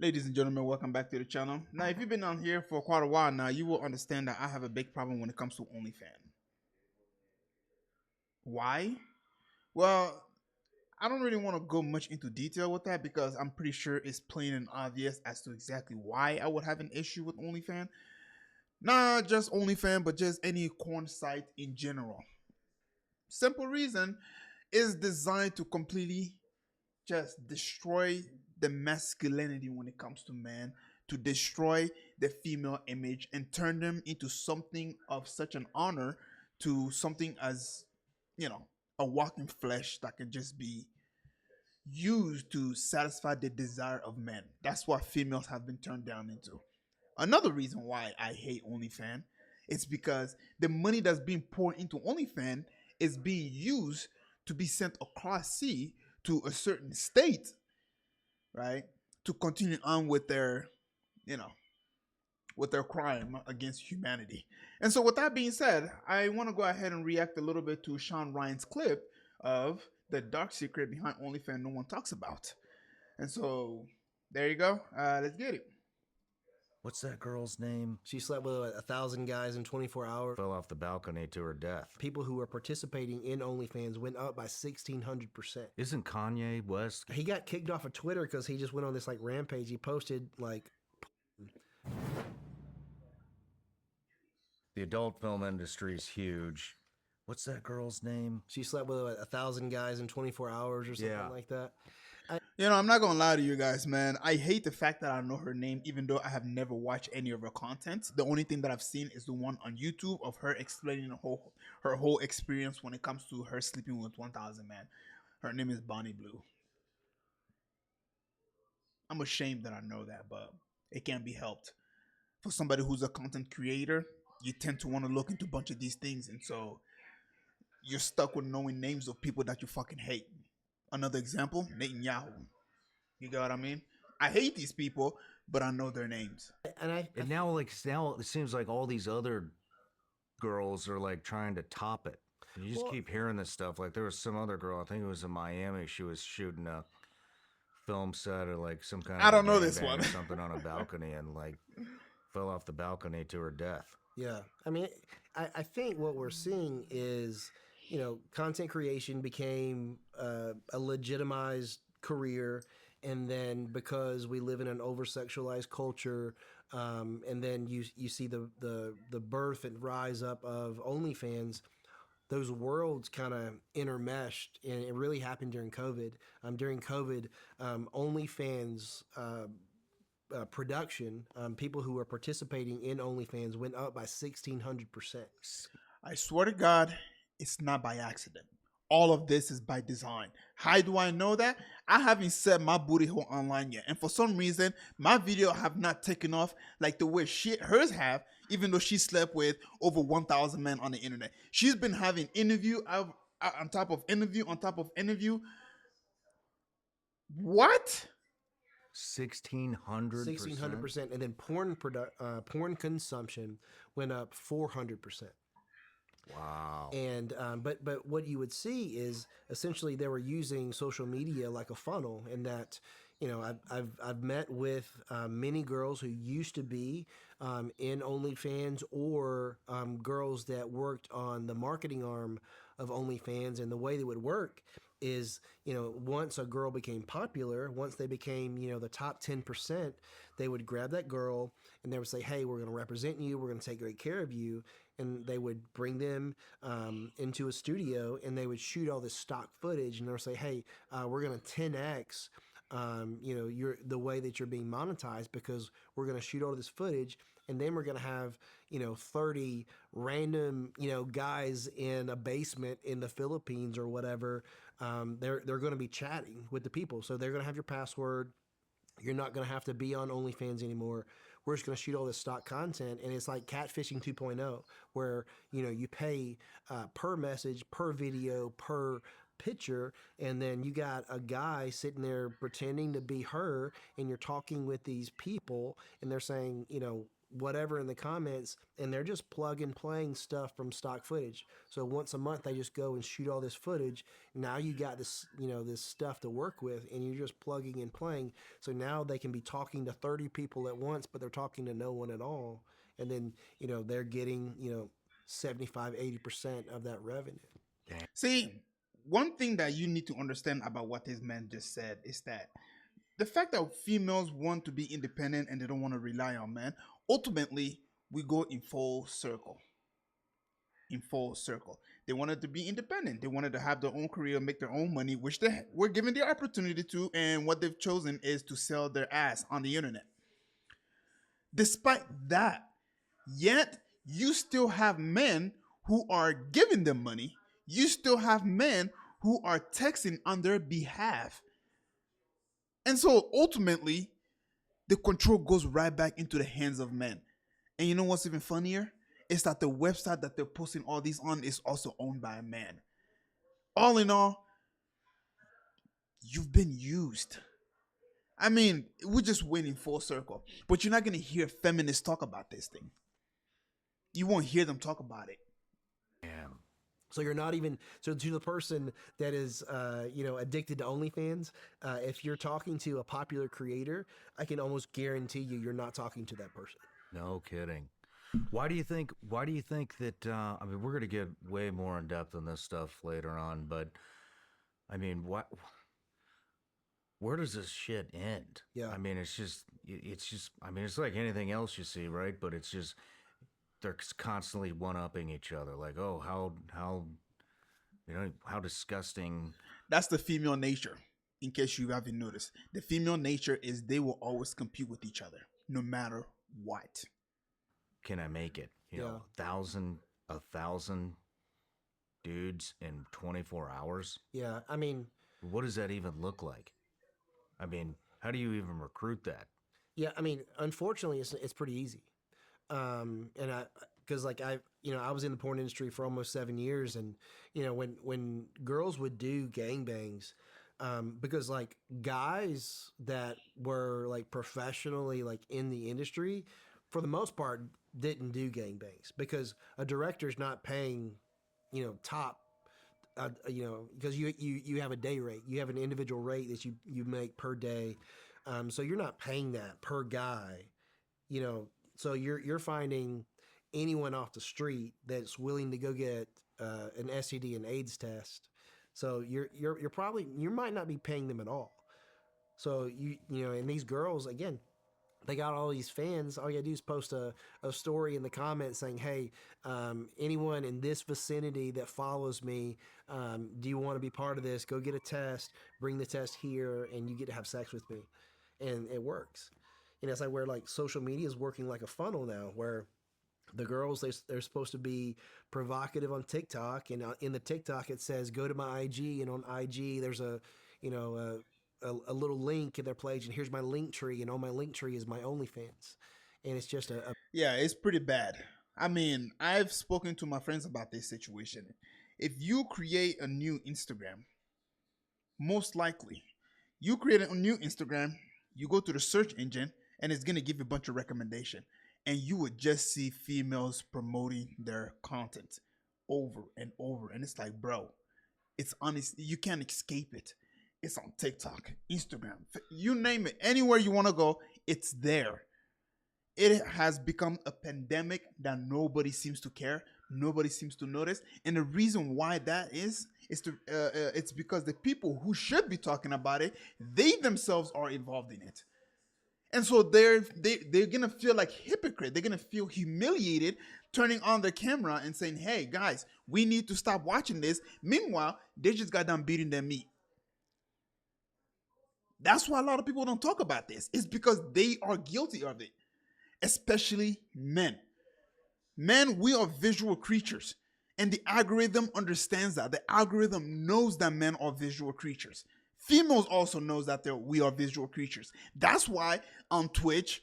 Ladies and gentlemen, welcome back to the channel. Now, if you've been on here for quite a while now, you will understand that I have a big problem when it comes to OnlyFans. Why? Well, I don't really want to go much into detail with that because I'm pretty sure it's plain and obvious as to exactly why I would have an issue with OnlyFans. Not just OnlyFans, but just any porn site in general. Simple reason is designed to completely just destroy the masculinity when it comes to men, to destroy the female image and turn them into something of such an honor to something as, you know, a walking flesh that can just be used to satisfy the desire of men. That's what females have been turned down into. Another reason why I hate OnlyFans is because the money that's being poured into OnlyFans is being used to be sent across sea to a certain state, right? To continue on with their, you know, with their crime against humanity. And so, with that being said, I want to go ahead and react a little bit to Sean Ryan's clip of the dark secret behind OnlyFans no one talks about. And so, there you go. Let's get it. What's that girl's name? She slept with 1,000 guys in 24 hours. Fell off the balcony to her death. People who were participating in OnlyFans went up by 1,600%. Isn't Kanye West? He got kicked off of Twitter because he just went on this like rampage. He posted like. The adult film industry is huge. What's that girl's name? She slept with 1,000 guys in 24 hours or something like that. You know, I'm not gonna lie to you guys, man. I hate the fact that I know her name, even though I have never watched any of her content. The only thing that I've seen is the one on YouTube of her explaining her whole experience when it comes to her sleeping with 1,000 men. Her name is Bonnie Blue. I'm ashamed that I know that, but it can't be helped. For somebody who's a content creator, you tend to want to look into a bunch of these things, and so you're stuck with knowing names of people that you fucking hate. Another example, Netanyahu. You got what I mean? I hate these people, but I know their names. And now it seems like all these other girls are like trying to top it. You just keep hearing this stuff. Like there was some other girl, I think it was in Miami. She was shooting a film set or like some kind of I don't know this one. or something on a balcony and like fell off the balcony to her death. Yeah, I mean, I think what we're seeing is, you know, content creation became a legitimized career, and then because we live in an over-sexualized culture, and then you see the birth and rise up of OnlyFans, those worlds kind of intermeshed, and it really happened during COVID. During COVID, OnlyFans production, people who were participating in OnlyFans went up by 1,600%. I swear to God, it's not by accident. All of this is by design. How do I know that? I haven't set my booty hole online yet, and for some reason, my video have not taken off like the way hers have. Even though she slept with over 1,000 men on the internet, she's been having interview on top of interview on top of interview. What? 1,600%, and then porn consumption went up 400%. Wow. And but what you would see is essentially they were using social media like a funnel, in that, you know, I've met with many girls who used to be in OnlyFans, or girls that worked on the marketing arm of OnlyFans, and the way that would work is, you know, once a girl became popular, once they became, you know, the top 10%, they would grab that girl and they would say, hey, we're going to represent you, we're going to take great care of you. And they would bring them into a studio, and they would shoot all this stock footage, and they'll say, hey, we're going to 10x you know, the way that you're being monetized, because we're going to shoot all this footage, and then we're going to have, you know, 30 random, you know, guys in a basement in the Philippines or whatever. They're going to be chatting with the people, so they're going to have your password. You're not going to have to be on OnlyFans anymore. We're just going to shoot all this stock content, and it's like catfishing 2.0, where, you know, you pay per message, per video, per picture, and then you got a guy sitting there pretending to be her, and you're talking with these people, and they're saying, you know, whatever in the comments, and they're just plug and playing stuff from stock footage. So once a month they just go and shoot all this footage. Now you got this, this stuff to work with, and you're just plugging and playing. So now they can be talking to 30 people at once, but they're talking to no one at all. And then, they're getting, 75, 80% of that revenue. See, one thing that you need to understand about what this man just said is that the fact that females want to be independent and they don't want to rely on men, ultimately, we go in full circle. In full circle. They wanted to be independent. They wanted to have their own career, make their own money, which they were given the opportunity to, and what they've chosen is to sell their ass on the internet. Despite that, yet you still have men who are giving them money. You still have men who are texting on their behalf. And so ultimately, the control goes right back into the hands of men. And you know what's even funnier? It's that the website that they're posting all these on is also owned by a man. All in all, you've been used. I mean, we're just winning full circle. But you're not going to hear feminists talk about this thing. You won't hear them talk about it. Damn. So you're not even, so to the person that is, addicted to OnlyFans, if you're talking to a popular creator, I can almost guarantee you're not talking to that person. No kidding. Why do you think that, I mean, we're going to get way more in depth on this stuff later on, but I mean, where does this shit end? Yeah. I mean, it's just, I mean, it's like anything else you see, right? But it's just, they're constantly one-upping each other. Like, oh, how disgusting. That's the female nature, in case you haven't noticed. The female nature is they will always compete with each other, no matter what. Can I make it? You know, 1,000 dudes in 24 hours? Yeah, I mean... What does that even look like? I mean, how do you even recruit that? Yeah, I mean, unfortunately, it's pretty easy. Because I was in the porn industry for almost 7 years, and when girls would do gangbangs, because like guys that were like professionally like in the industry, for the most part, didn't do gangbangs because a director's not paying, top. Because you have a day rate, you have an individual rate that you make per day, so you're not paying that per guy, So you're finding anyone off the street that's willing to go get an STD and AIDS test. So you might not be paying them at all. So and these girls, again, they got all these fans. All you gotta do is post a story in the comments saying, hey, anyone in this vicinity that follows me, do you want to be part of this? Go get a test, bring the test here, and you get to have sex with me. And it works. It's like where like social media is working like a funnel now, where the girls, they're supposed to be provocative on TikTok, and in the TikTok it says go to my IG, and on IG there's a little link in their page, and here's my link tree, and on my link tree is my OnlyFans, and it's just yeah, it's pretty bad. I mean, I've spoken to my friends about this situation. If you create a new Instagram, most likely you create a new Instagram, you go to the search engine, and it's going to give you a bunch of recommendation. And you would just see females promoting their content over and over. And it's like, bro, it's honest. You can't escape it. It's on TikTok, Instagram, you name it. Anywhere you want to go, it's there. It has become a pandemic that nobody seems to care. Nobody seems to notice. And the reason why that is it's because the people who should be talking about it, they themselves are involved in it. And so they're gonna feel like hypocrite. They're gonna feel humiliated turning on their camera and saying, hey guys, we need to stop watching this. Meanwhile, they just got done beating their meat. That's why a lot of people don't talk about this. It's because they are guilty of it. Especially men. Men, we are visual creatures. And the algorithm understands that. The algorithm knows that men are visual creatures. Females also knows that we are visual creatures. That's why on Twitch,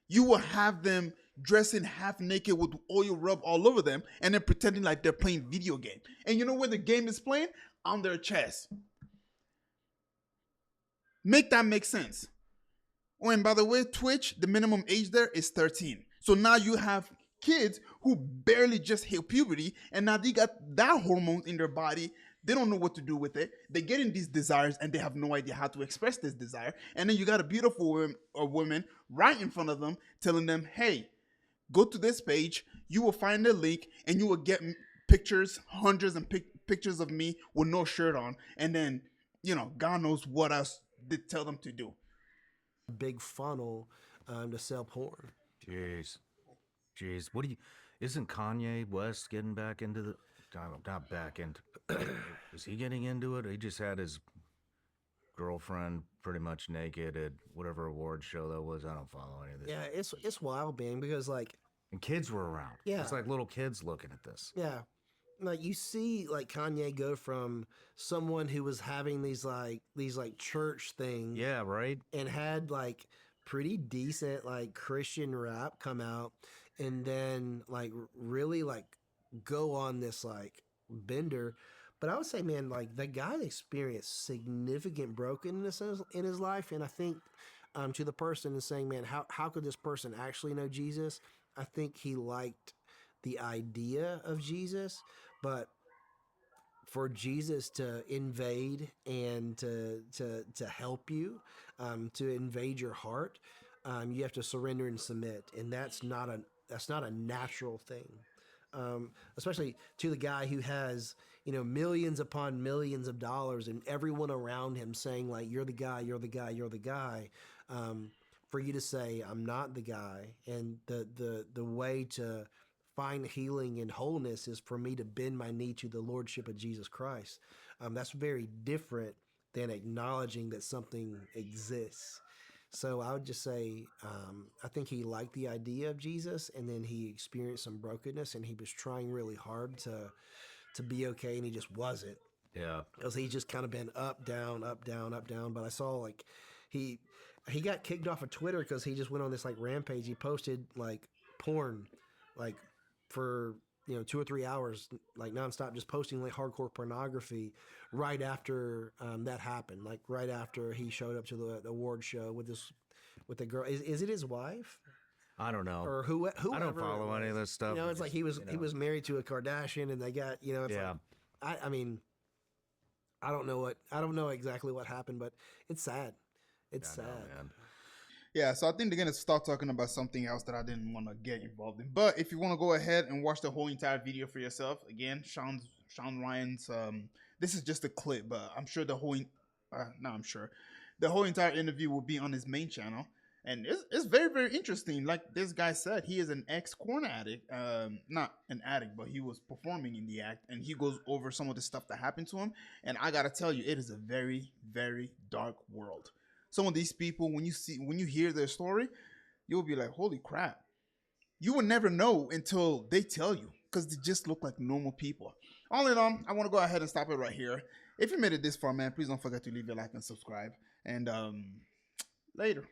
you will have them dressing half naked with oil rub all over them and then pretending like they're playing video game. And you know where the game is playing? On their chest. Make that make sense. Oh, and by the way, Twitch, the minimum age there is 13. So now you have kids who barely just hit puberty, and now they got that hormone in their body. They don't know what to do with it. They get in these desires, and they have no idea how to express this desire. And then you got a beautiful woman right in front of them, telling them, "Hey, go to this page. You will find a link, and you will get pictures, hundreds and pictures of me with no shirt on." And then, God knows what else they tell them to do. Big funnel to sell porn. Jeez. Jeez. What do you. Isn't Kanye West getting back into the. Not back into. Is he getting into it? He just had his girlfriend pretty much naked at whatever award show that was. I don't follow any of this. Yeah, it's wild, man, because like. And kids were around. Yeah. It's like little kids looking at this. Yeah. Like you see like Kanye go from someone who was having these church things. Yeah, right. And had like pretty decent like Christian rap come out, and then like really like go on this like bender. But I would say, man, like the guy experienced significant brokenness in his life, and I think to the person is saying, man, how could this person actually know Jesus? I think he liked the idea of Jesus, but for Jesus to invade and to help you, to invade your heart, you have to surrender and submit, and that's not a natural thing. Especially to the guy who has millions upon millions of dollars and everyone around him saying like, "You're the guy, you're the guy, you're the guy." For you to say, "I'm not the guy," and the way to find healing and wholeness is for me to bend my knee to the lordship of Jesus Christ. That's very different than acknowledging that something exists. So I would just say, I think he liked the idea of Jesus, and then he experienced some brokenness, and he was trying really hard to be okay, and he just wasn't. Yeah, because he's just kind of been up, down, up, down, up, down. But I saw like he got kicked off of Twitter because he just went on this like rampage. He posted like porn, like for 2 or 3 hours, like nonstop, just posting like hardcore pornography right after that happened. Like right after he showed up to the award show with the girl. Is it his wife? I don't know. Or whoever. I don't follow any of this stuff. It's like he was married to a Kardashian, and they got it's yeah. Like, I mean, I don't know exactly what happened, but it's sad. It's sad. Man. Yeah, so I think they're gonna start talking about something else that I didn't want to get involved in. But if you want to go ahead and watch the whole entire video for yourself, again, Sean Ryan's this is just a clip, but I'm sure the whole entire interview will be on his main channel, and it's very, very interesting. Like this guy said, he is an ex-corn addict, not an addict, but he was performing in the act, and he goes over some of the stuff that happened to him. And I gotta tell you, it is a very, very dark world. Some of these people, when you hear their story, you'll be like, holy crap. You will never know until they tell you, because they just look like normal people. All in all, I want to go ahead and stop it right here. If you made it this far, man, please don't forget to leave your like and subscribe. And later.